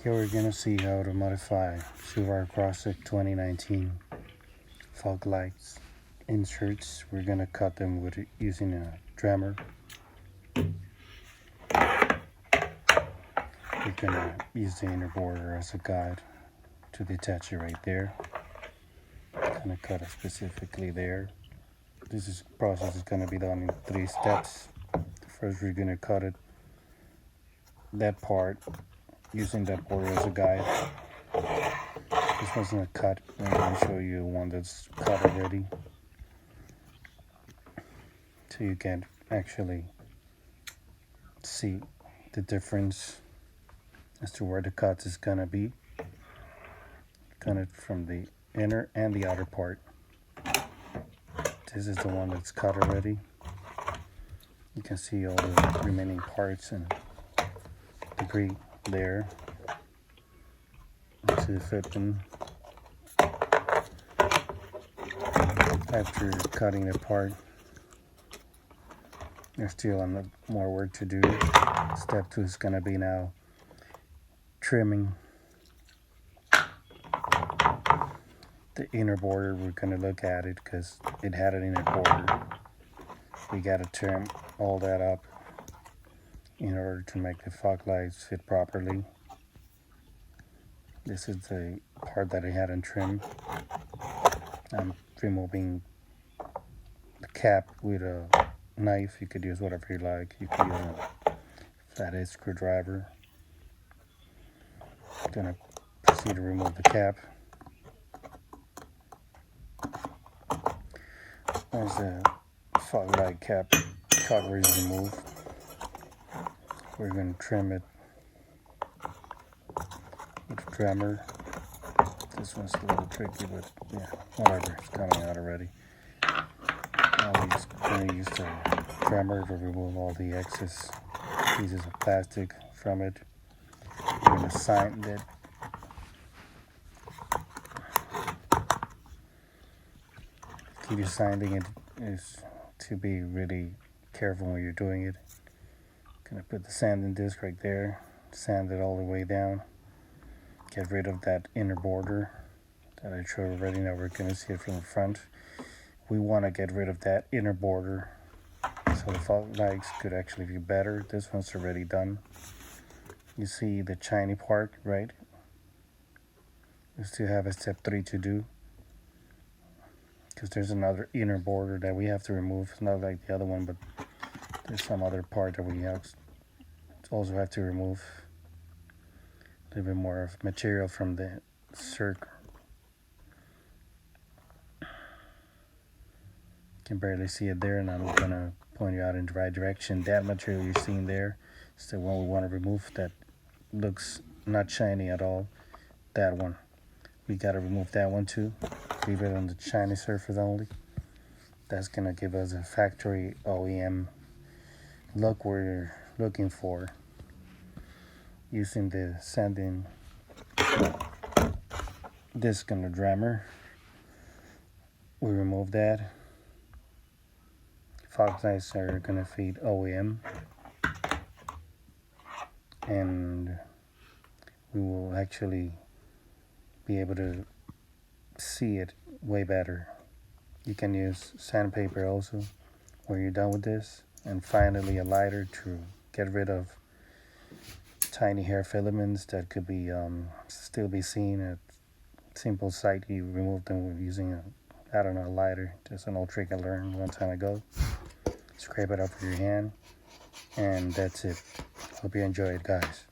Here we're gonna see how to modify Subaru Crosstrek 2019 fog lights inserts. We're gonna cut them with using a dremel. We're gonna use the inner border as a guide to detach it right there. Gonna cut it specifically there. This process is gonna be done in 3 steps. First, we're gonna cut it that part using that border as a guide. This one's not cut. I'm going to show you one that's cut already, so you can actually see the difference as to where the cut is going to be. Cut it from the inner and the outer part. This is the one that's cut already. You can see all the remaining parts and debris there. To the fitting. After cutting it apart, there's still more work to do. Step 2 is going to be now trimming the inner border. We're going to look at it because it had an inner border. We got to trim all that up in order to make the fog lights fit properly. This is the part that I hadn't trimmed. I'm removing the cap with a knife. You could use whatever you like. You could use a flathead screwdriver. I'm gonna proceed to remove the cap. As the fog light cap cover is removed, we're gonna trim it with a dremel. This one's a little tricky, but yeah, whatever, it's coming out already. Now we're just going to use the dremel to remove all the excess pieces of plastic from it. We're going to sand it. Key to sanding it is to be really careful when you're doing it. Going to put the sanding disc right there, sand it all the way down. Get rid of that inner border that I showed already. Now we're going to see it from the front. We want to get rid of that inner border so the fog lights could actually be better. This one's already done. You see the shiny part, right? We still have a step 3 to do because there's another inner border that we have to remove. It's not like the other one, but there's some other part that we also have to remove. A little bit more of material from the circle. Can barely see it there, and I'm going to point you out in the right direction. That material you're seeing there is the one we want to remove that looks not shiny at all. That one. We got to remove that one too. Leave it on the shiny surface only. That's going to give us a factory OEM look we're looking for. Using the sanding disc on the dremel, we remove that. Fog lights are gonna feed OEM, and we will actually be able to see it way better. You can use sandpaper also when you're done with this, and finally a lighter to get rid of tiny hair filaments that could be still be seen at simple sight. You remove them using a lighter. Just an old trick I learned one time ago. Scrape it up with your hand, and that's it. Hope you enjoy it, guys.